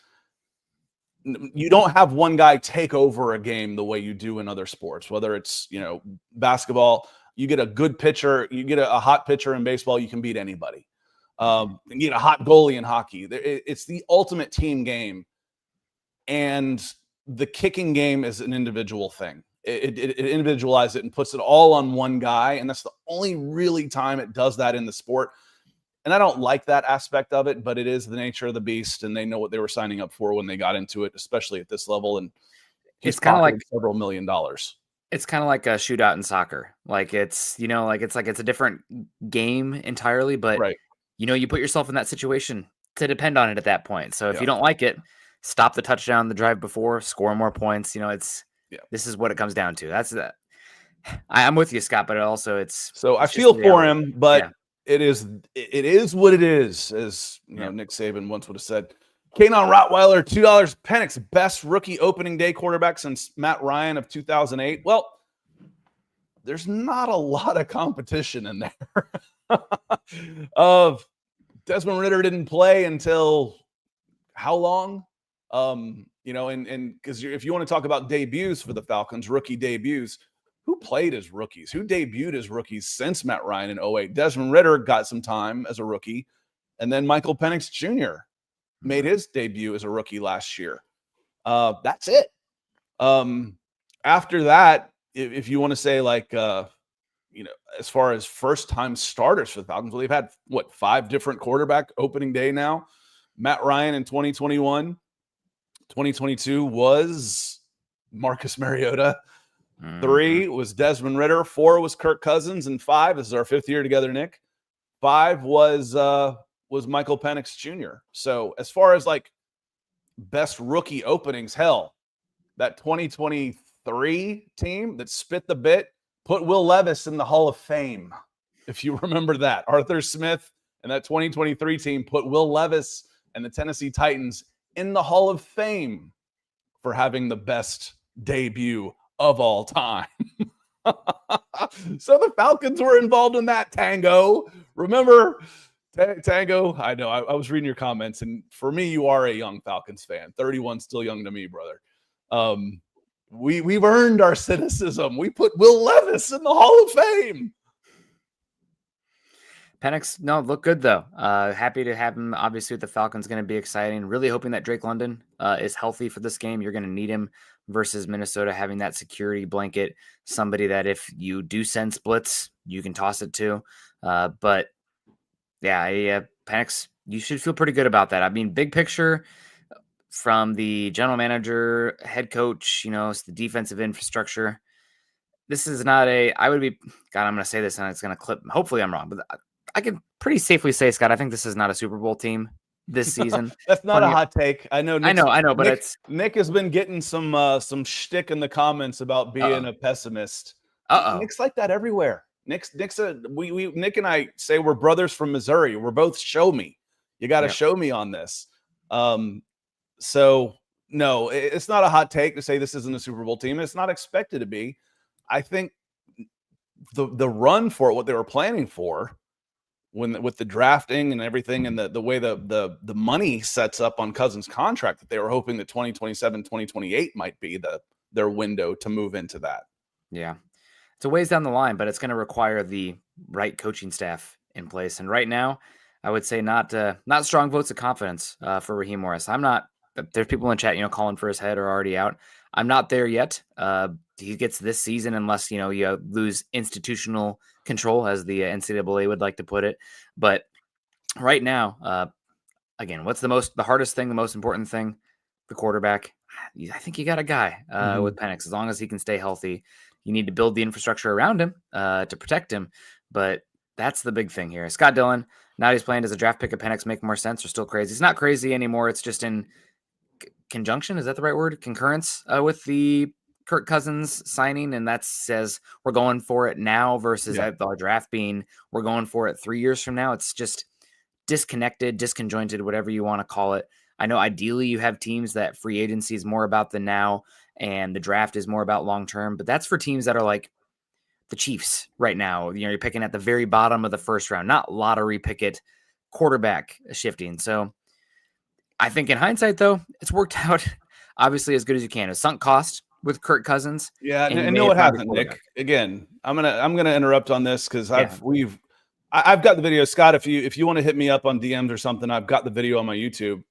S1: you don't have one guy take over a game the way you do in other sports, whether it's, basketball, you get a good pitcher, you get a hot pitcher in baseball, you can beat anybody. You get a hot goalie in hockey. It's the ultimate team game. And the kicking game is an individual thing. It individualizes it and puts it all on one guy. And that's the only really time it does that in the sport. And I don't like that aspect of it, but it is the nature of the beast, and they know what they were signing up for when they got into it, especially at this level. And
S2: it's kind of like
S1: several $1 million.
S2: It's kind of like a shootout in soccer. Like it's a different game entirely, but
S1: right.
S2: You put yourself in that situation to depend on it at that point. So if you don't like it, stop the touchdown, the drive before, score more points. This is what it comes down to. That's that. I'm with you, Scott, but also it's
S1: I feel for him, but it is what it is, as Nick Saban once would have said. Kanon Rottweiler, $2. Penix, best rookie opening day quarterback since Matt Ryan of 2008. Well, there's not a lot of competition in there. Desmond Ridder didn't play until how long? And because if you want to talk about debuts for the Falcons, rookie debuts, who played as rookies? Who debuted as rookies since Matt Ryan in 2008? Desmond Ridder got some time as a rookie, and then Michael Penix Jr. made his debut as a rookie last year. That's it. After that, if you want to say as far as first-time starters for the Falcons, well, they've had, 5 different quarterback opening day now. Matt Ryan in 2021. 2022 was Marcus Mariota. 3 was Desmond Ridder. 4 was Kirk Cousins. And 5, this is our 5th year together, Nick. 5 was Michael Penix Jr. So as far as best rookie openings, hell, that 2023 team that spit the bit put Will Levis in the Hall of Fame. If you remember that, Arthur Smith and that 2023 team put Will Levis and the Tennessee Titans in the Hall of Fame for having the best debut of all time. So the Falcons were involved in that, Tango. Remember, Tango? I know. I was reading your comments, and for me, you are a young Falcons fan. 31 still young to me, brother. We've earned our cynicism. We put Will Levis in the Hall of Fame.
S2: Penix, no, look good though. Happy to have him. Obviously, with the Falcons, going to be exciting. Really hoping that Drake London is healthy for this game. You're going to need him versus Minnesota, having that security blanket, somebody that if you do send splits, you can toss it to. But yeah, Penix, you should feel pretty good about that. I mean, big picture from the general manager, head coach, it's the defensive infrastructure. This is not I'm going to say this and it's going to clip. Hopefully I'm wrong, but I can pretty safely say, Scott, I think this is not a Super Bowl team this season.
S1: That's not a hot take. I know,
S2: but
S1: Nick has been getting some shtick in the comments about being a pessimist. Nick's like that everywhere. Nick and I say we're brothers from Missouri. We're both show me. You got to show me on this. So no, it's not a hot take to say this isn't a Super Bowl team. It's not expected to be. I think the run for it, what they were planning for, with the drafting and everything, and the way the money sets up on Cousins' contract, that they were hoping that 2027, 2028 might be their window to move into that.
S2: Yeah. It's a ways down the line, but it's going to require the right coaching staff in place. And right now, I would say not strong votes of confidence for Raheem Morris. There's people in chat, calling for his head or already out. I'm not there yet. He gets this season unless, you lose institutional control, as the NCAA would like to put it. But right now, again, what's the hardest thing, the most important thing? The quarterback. I think you got a guy with Penix. As long as he can stay healthy, you need to build the infrastructure around him to protect him. But that's the big thing here. Scott Dillon, now he's playing as a draft pick of Penix, make more sense, or still crazy? He's not crazy anymore. It's just in conjunction. Is that the right word? Concurrence with the Kirk Cousins signing. And that says we're going for it now versus the draft being we're going for it 3 years from now. It's just disconnected, disconjointed, whatever you want to call it. I know ideally you have teams that free agency is more about the now and the draft is more about long-term, but that's for teams that are the Chiefs right now. You're picking at the very bottom of the first round, not lottery picket, quarterback shifting. So I think in hindsight, though, it's worked out obviously as good as you can. A sunk cost with Kirk Cousins.
S1: Yeah, and no, it hasn't, Nick. Again, I'm gonna interrupt on this because I've got the video. Scott, if you want to hit me up on DMs or something, I've got the video on my YouTube.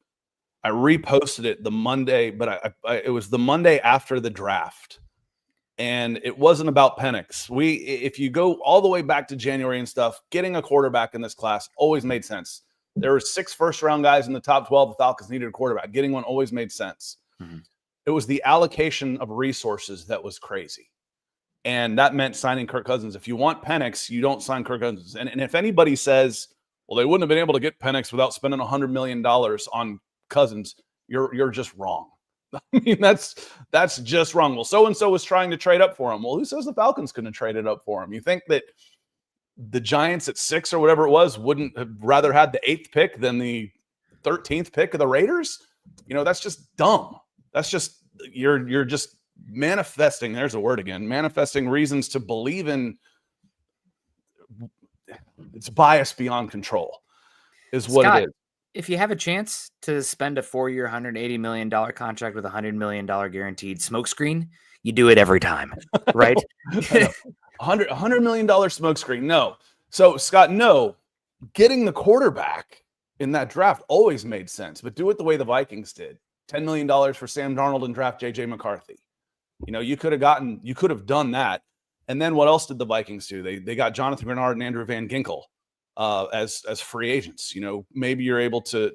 S1: I reposted it the Monday, but it was the Monday after the draft, and it wasn't about Penix. If you go all the way back to January and stuff, getting a quarterback in this class always made sense. There were 6 first-round guys in the top 12. The Falcons needed a quarterback. Getting one always made sense. Mm-hmm. It was the allocation of resources that was crazy. And that meant signing Kirk Cousins. If you want Penix, you don't sign Kirk Cousins. And if anybody says, well, they wouldn't have been able to get Penix without spending $100 million on Cousins, you're just wrong. I mean, that's just wrong. Well, so-and-so was trying to trade up for him. Well, who says the Falcons couldn't trade it up for him? You think that the Giants at 6 or whatever it was wouldn't have rather had the 8th pick than the 13th pick of the Raiders? That's just dumb. That's just you're just manifesting. There's a word again. Manifesting reasons to believe in. It's bias beyond control, is what
S2: Scott,
S1: it is.
S2: If you have a chance to spend a 4-year, $180 million contract with a $100 million guaranteed smokescreen, you do it every time, right?
S1: $100 million smokescreen. No. So, Scott, no. Getting the quarterback in that draft always made sense, but do it the way the Vikings did. $10 million for Sam Darnold and draft J.J. McCarthy. You could have done that. And then what else did the Vikings do? They got Jonathan Bernard and Andrew Van Ginkel as free agents. Maybe you're able to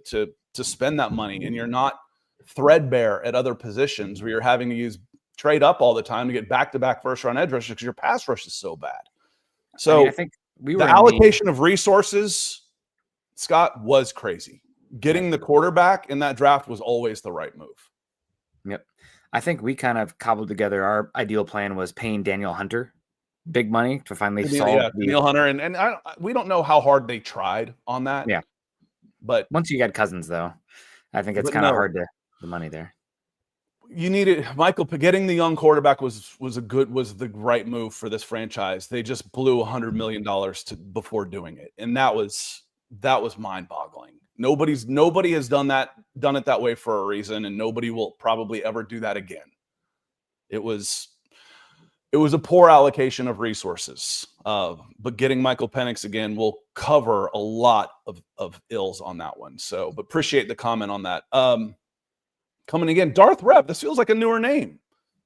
S1: spend that money and you're not threadbare at other positions where you're having to trade up all the time to get back-to-back first-round edge rushers because your pass rush is so bad. So I think the allocation of resources, Scott, was crazy. Getting the quarterback in that draft was always the right move.
S2: Yep. I think we kind of cobbled together our ideal plan was paying Daniel Hunter big money to finally solve
S1: Daniel Hunter. And we don't know how hard they tried on that.
S2: Yeah.
S1: But
S2: once you got Cousins, though, I think it's kind of hard the money there.
S1: You needed Michael. Getting the young quarterback was the right move for this franchise. They just blew $100 million before doing it, and that was mind-boggling. Nobody has done it that way for a reason, and nobody will probably ever do that again. It was a poor allocation of resources, but getting Michael Penix again will cover a lot of ills on that one. So, but appreciate the comment on that. Coming again, Darth Rev. This feels like a newer name.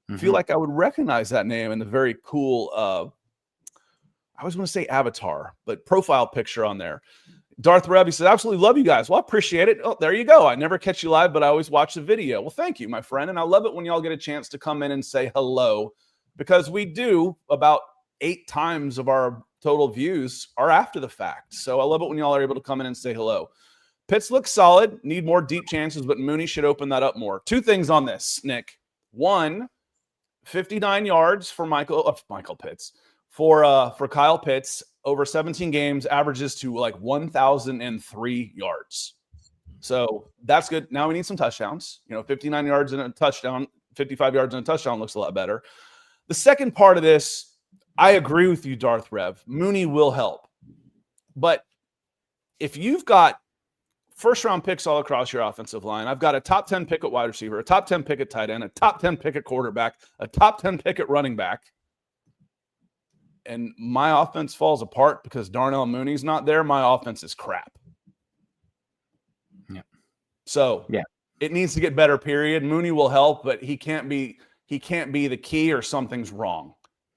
S1: I feel like I would recognize that name in the very cool, I was going to say avatar, but profile picture on there. Darth Rev, he says, absolutely love you guys. Well, I appreciate it. Oh, there you go. I never catch you live, but I always watch the video. Well, thank you, my friend. And I love it when y'all get a chance to come in and say hello, because we do about 8 times of our total views are after the fact. So I love it when y'all are able to come in and say hello. Pitts looks solid, need more deep chances, but Mooney should open that up more. 2 things on this, Nick. 1, 59 yards for Michael Pitts. For Kyle Pitts, over 17 games, averages to like 1,003 yards. So that's good. Now we need some touchdowns. 59 yards and a touchdown, 55 yards and a touchdown looks a lot better. The second part of this, I agree with you, Darth Rev. Mooney will help. But if you've got first-round picks all across your offensive line, I've got a top 10 pick at wide receiver, a top 10 pick at tight end, a top 10 pick at quarterback, a top 10 pick at running back, and my offense falls apart because Darnell Mooney's not there, my offense is crap.
S2: Yeah.
S1: So it needs to get better, period. Mooney will help, but he can't be the key, or something's wrong.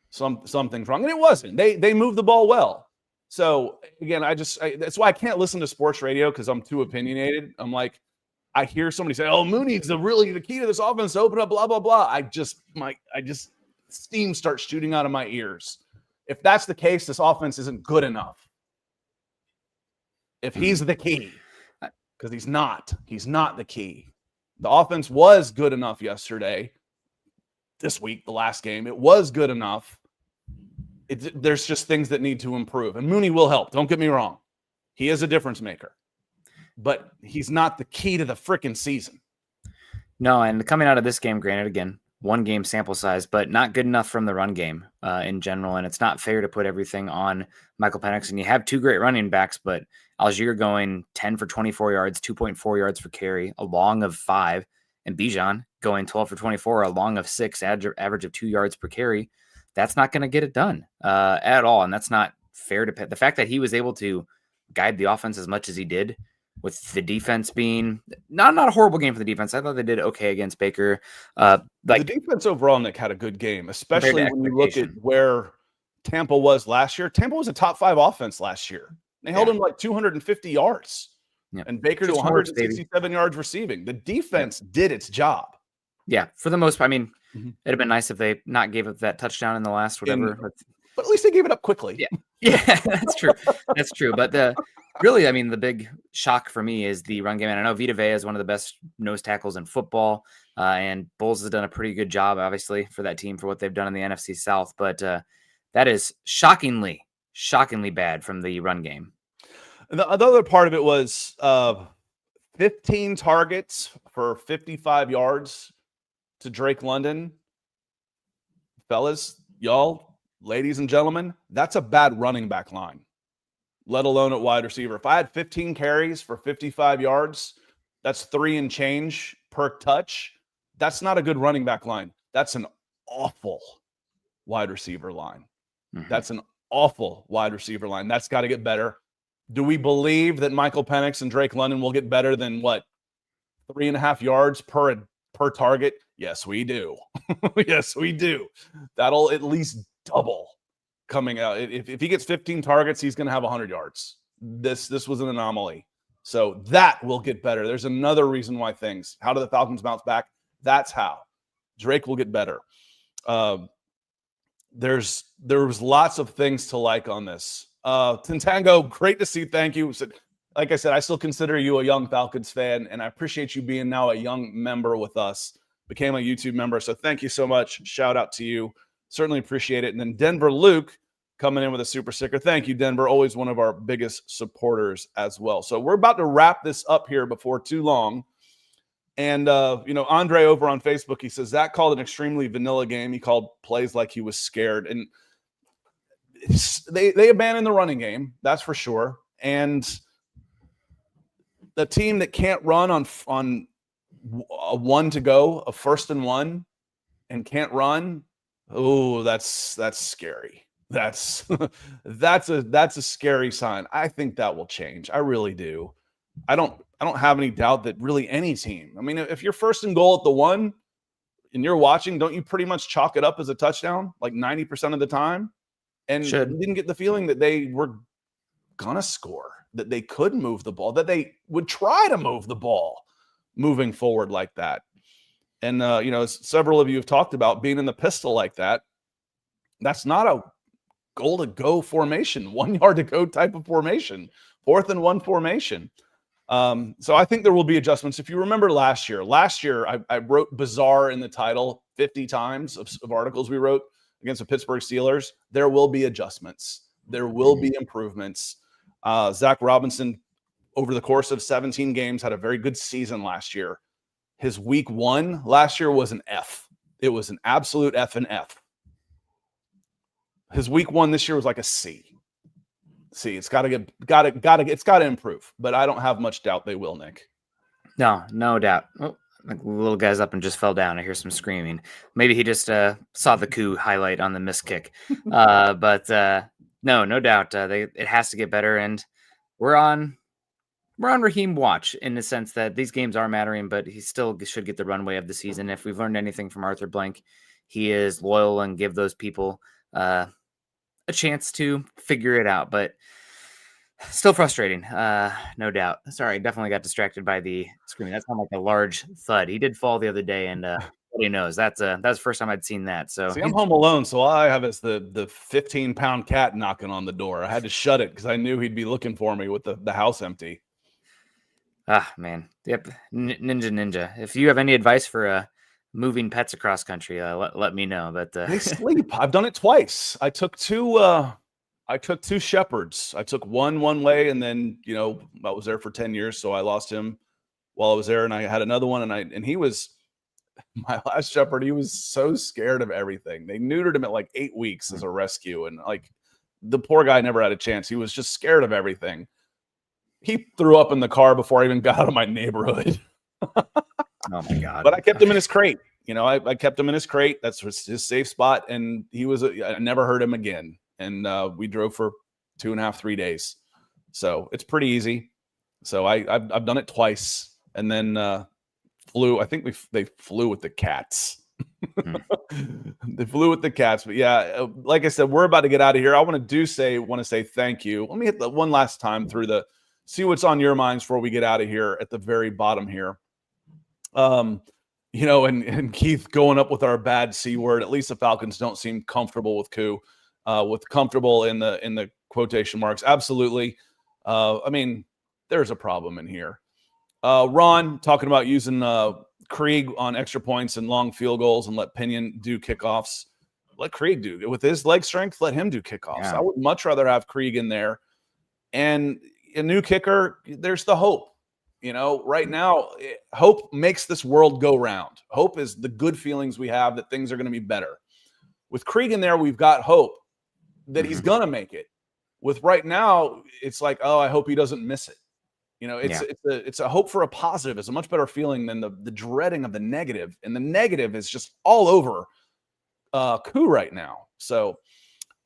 S1: Something's wrong. And it wasn't. They moved the ball well. So again, that's why I can't listen to sports radio, because I'm too opinionated. I'm like, I hear somebody say, "Oh, Mooney's really the key to this offense to open up," blah blah blah. I just steam starts shooting out of my ears. If that's the case, this offense isn't good enough. If he's the key, because he's not the key. The offense was good enough yesterday. This week, the last game, it was good enough. There's just things that need to improve. And Mooney will help. Don't get me wrong. He is a difference maker. But he's not the key to the freaking season.
S2: No, and coming out of this game, granted, again, 1-game sample size, but not good enough from the run game in general. And it's not fair to put everything on Michael Penix. And you have 2 great running backs, but Algier going 10 for 24 yards, 2.4 yards per carry, a long of 5, and Bijan going 12 for 24, a long of 6, average of 2 yards per carry. That's not going to get it done at all. And that's not fair to pay. The fact that he was able to guide the offense as much as he did, with the defense being not a horrible game for the defense. I thought they did okay against Baker.
S1: The defense overall, Nick, had a good game, especially when you look at where Tampa was last year. Tampa was a top 5 offense last year. They held him like 250 yards, and Baker to 167 yards receiving. The defense did its job.
S2: Yeah, for the most part. I mean, it'd have been nice if they not gave up that touchdown in the last whatever.
S1: But at least they gave it up quickly.
S2: Yeah, that's true. That's true. But really, I mean, the big shock for me is the run game. And I know Vita Vea is one of the best nose tackles in football, and Bowles has done a pretty good job, obviously, for that team for what they've done in the NFC South. But that is shockingly bad from the run game.
S1: The other part of it was 15 targets for 55 yards to Drake London. Fellas, y'all, ladies and gentlemen, that's a bad running back line, let alone at wide receiver. If I had 15 carries for 55 yards, that's 3 and change per touch. That's not a good running back line. That's an awful wide receiver line. That's an awful wide receiver line. That's got to get better. Do we believe that Michael Penix and Drake London will get better than 3.5 yards per target? Yes, we do. Yes, we do. That'll at least double coming out. If he gets 15 targets, he's going to have 100 yards. This was an anomaly. So that will get better. There's another reason why how do the Falcons bounce back? That's how. Drake will get better. There was lots of things to like on this. Tintango, great to see. Thank you. Like I said, I still consider you a young Falcons fan, and I appreciate you being now a young member with us. Became a YouTube member, so thank you so much. Shout out to you. Certainly appreciate it. And then Denver Luke coming in with a super sticker. Thank you, Denver. Always one of our biggest supporters as well. So we're about to wrap this up here before too long. And, Andre over on Facebook, he says, Zach called an extremely vanilla game. He called plays like he was scared. And they abandoned the running game, that's for sure. And the team that can't run on a 1 to go, a 1st and 1, and can't run, oh, that's scary. That's a scary sign. I think that will change. I really do. I don't have any doubt that really any team. I mean, if you're 1st and goal at the 1 and you're watching, don't you pretty much chalk it up as a touchdown like 90% of the time? And you didn't get the feeling that they were gonna score, that they could move the ball, that they would try to move the ball moving forward like that. And several of you have talked about being in the pistol like that. That's not a goal to go formation, 1 yard to go type of formation, 4th and 1 formation. So I think there will be adjustments. If you remember last year I wrote bizarre in the title 50 times of articles we wrote against the Pittsburgh Steelers. There will be adjustments. There will be improvements. Zach Robinson, over the course of 17 games, had a very good season last year. His week 1 last year was an F. It was an absolute F and F. His week 1 this year was like a C. See, it's got to improve, but I don't have much doubt they will, Nick.
S2: No doubt. Oh, the little guy's up and just fell down. I hear some screaming. Maybe he just saw the coup highlight on the missed kick. But no doubt. It has to get better, and we're on Raheem watch in the sense that these games are mattering, but he still should get the runway of the season. If we've learned anything from Arthur Blank, he is loyal and give those people a chance to figure it out, but still frustrating. No doubt. Sorry, definitely got distracted by the screaming. That sounded like a large thud. He did fall the other day, and nobody knows. That's the first time I'd seen that. So
S1: see, I'm home alone, so all I have is the 15-pound cat knocking on the door. I had to shut it because I knew he'd be looking for me with the house empty.
S2: Ah, man. Yep. Ninja. If you have any advice for moving pets across country, let me know. But
S1: they sleep. I've done it twice. I took two shepherds. I took one way, and then I was there for 10 years, so I lost him while I was there, and I had another one, and he was my last shepherd, he was so scared of everything. They neutered him at like 8 weeks as a rescue, and like the poor guy never had a chance. He was just scared of everything. He threw up in the car before I even got out of my neighborhood.
S2: Oh my God.
S1: But I kept him in his crate. I kept him in his crate. That's his safe spot. And I never heard him again. And we drove for 2.5, 3 days. So it's pretty easy. So I've done it twice. And then flew. I think they flew with the cats. They flew with the cats. But yeah, like I said, we're about to get out of here. I want to say thank you. Let me hit the one last time through see what's on your minds before we get out of here at the very bottom here. And Keith going up with our bad C word. At least the Falcons don't seem comfortable with with comfortable in the quotation marks. Absolutely. There's a problem in here. Ron talking about using Krieg on extra points and long field goals and let Pinion do kickoffs. Let Krieg do it with his leg strength. Let him do kickoffs.
S2: Yeah.
S1: I would much rather have Krieg in there. And a new kicker, there's the hope. Right now, hope makes this world go round. Hope is the good feelings we have that things are going to be better. With Krieg in there, we've got hope that he's going to make it. With right now, it's like, oh, I hope he doesn't miss it. It's a hope for a positive. It's a much better feeling than the dreading of the negative. And the negative is just all over Koo right now. So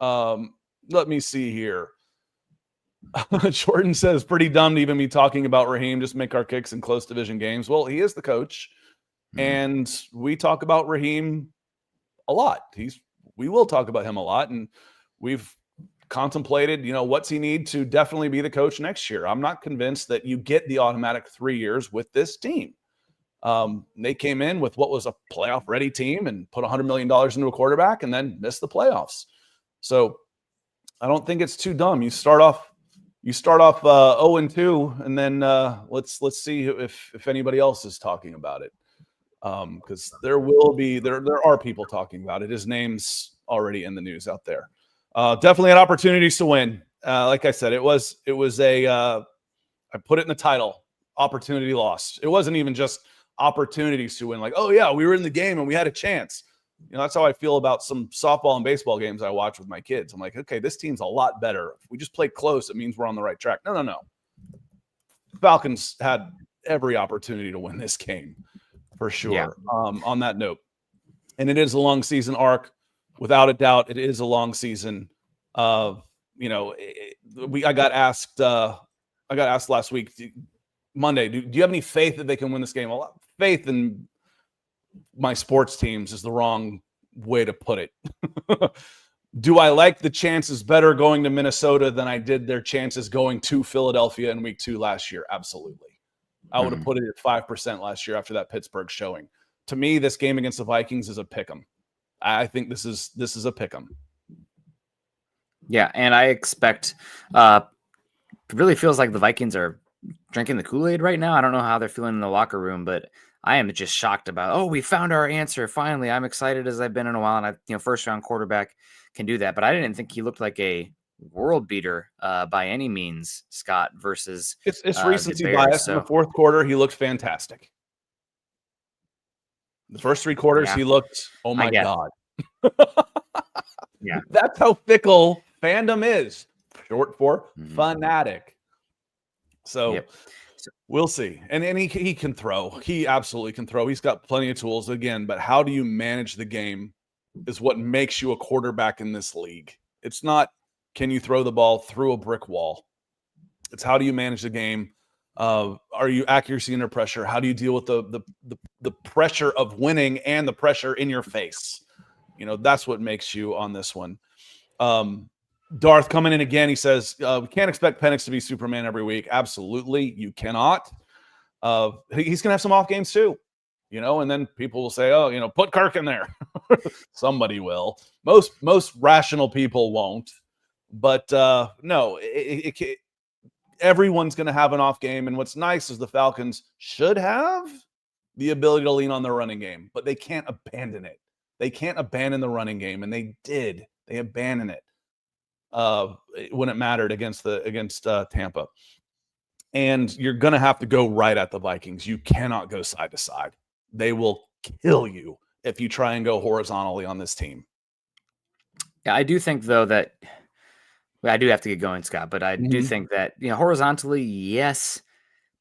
S1: let me see here. Jordan says, pretty dumb to even be talking about Raheem. Just make our kicks in close division games. Well, he is the coach, and we talk about Raheem a lot. We will talk about him a lot, and we've contemplated, what's he need to definitely be the coach next year. I'm not convinced that you get the automatic 3 years with this team. They came in with what was a playoff-ready team and put $100 million into a quarterback and then missed the playoffs. So I don't think it's too dumb. You start off 0-2, and then let's see if anybody else is talking about it, because there are people talking about it. His name's already in the news out there. Definitely had opportunities to win. Like I said, it was I put it in the title, opportunity lost. It wasn't even just opportunities to win. Like, oh yeah, we were in the game and we had a chance. That's how I feel about some softball and baseball games I watch with my kids. I'm like, okay, this team's a lot better. If we just play close, it means we're on the right track. No. Falcons had every opportunity to win this game for sure. Yeah. On that note, and it is a long season arc, without a doubt. It is a long season. I got asked last week, Monday, do you have any faith that they can win this game? Well, faith in my sports teams is the wrong way to put it. Do I like the chances better going to Minnesota than I did their chances going to Philadelphia in week 2 last year? Absolutely. I would have put it at 5% last year after that Pittsburgh showing. To me, this game against the Vikings is a pick'em. I think this is a pick'em.
S2: Yeah, and I expect it really feels like the Vikings are drinking the Kool-Aid right now. I don't know how they're feeling in the locker room, but I am just shocked about, we found our answer. Finally, I'm excited as I've been in a while. And first round quarterback can do that. But I didn't think he looked like a world beater by any means, Scott, versus
S1: it's recency bias. So in the fourth quarter, he looked fantastic. The first 3 quarters, he looked, oh my God.
S2: Yeah.
S1: That's how fickle fandom is. Short for fanatic. So we'll see. And he can throw. He absolutely can throw. He's got plenty of tools again, but how do you manage the game is what makes you a quarterback in this league. It's not, can you throw the ball through a brick wall? It's how do you manage the game? Are you accuracy under pressure? How do you deal with the pressure of winning and the pressure in your face? That's what makes you on this one. Darth coming in again. He says, we can't expect Penix to be Superman every week. Absolutely. You cannot. He's going to have some off games too, and then people will say, put Kirk in there. Somebody will. Most rational people won't, but no, everyone's going to have an off game. And what's nice is the Falcons should have the ability to lean on their running game, but they can't abandon it. They can't abandon the running game. And they did. They abandoned it when it mattered against Tampa. And you're going to have to go right at the Vikings. You cannot go side to side. They will kill you if you try and go horizontally on this team.
S2: Yeah, I do think, though, that I do have to get going, Scott, but I do think that, horizontally, yes,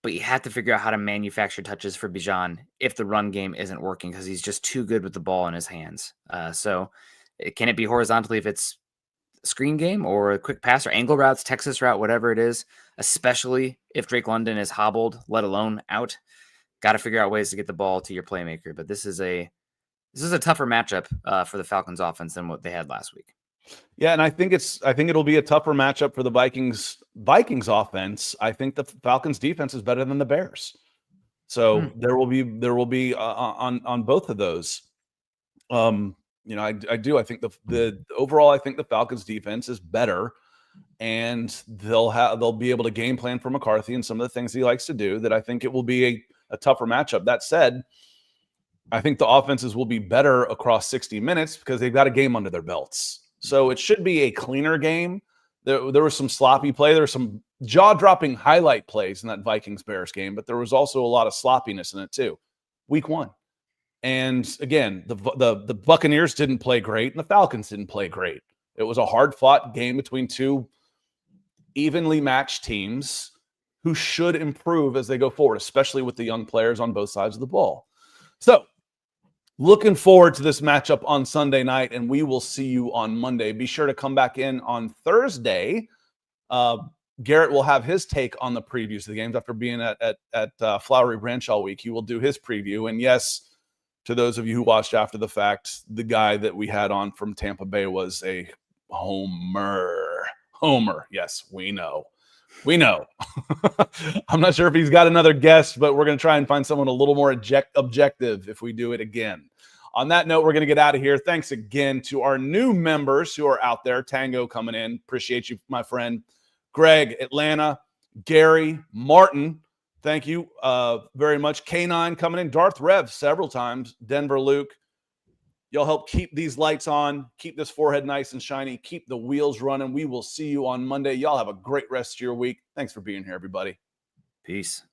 S2: but you have to figure out how to manufacture touches for Bijan if the run game isn't working, because he's just too good with the ball in his hands. So can it be horizontally if it's a screen game or a quick pass or angle routes, Texas route, whatever it is, especially if Drake London is hobbled, let alone out? Got to figure out ways to get the ball to your playmaker. But this is a tougher matchup for the Falcons offense than what they had last week.
S1: Yeah, and I think it'll be a tougher matchup for the Vikings offense. I think the Falcons defense is better than the Bears. So there will be on both of those. I do. I think the overall, I think the Falcons defense is better, and they'll be able to game plan for McCarthy and some of the things he likes to do. That I think it will be a tougher matchup. That said, I think the offenses will be better across 60 minutes because they've got a game under their belts. So it should be a cleaner game. There was some sloppy play. There were some jaw-dropping highlight plays in that Vikings-Bears game, but there was also a lot of sloppiness in it too. Week 1. And again, the Buccaneers didn't play great, and the Falcons didn't play great. It was a hard-fought game between two evenly matched teams who should improve as they go forward, especially with the young players on both sides of the ball. So, looking forward to this matchup on Sunday night, and we will see you on Monday. Be sure to come back in on Thursday. Garrett will have his take on the previews of the games after being at Flowery Branch all week. He will do his preview. And yes, to those of you who watched after the fact, the guy that we had on from Tampa Bay was a homer. Yes, we know. I'm not sure if he's got another guest, but we're going to try and find someone a little more objective if we do it again. On that note, we're going to get out of here. Thanks again to our new members who are out there. Tango coming in. Appreciate you, my friend. Greg, Atlanta, Gary, Martin. Thank you very much. K9 coming in. Darth Rev several times. Denver Luke. Y'all help keep these lights on, keep this forehead nice and shiny, keep the wheels running. We will see you on Monday. Y'all have a great rest of your week. Thanks for being here, everybody.
S2: Peace.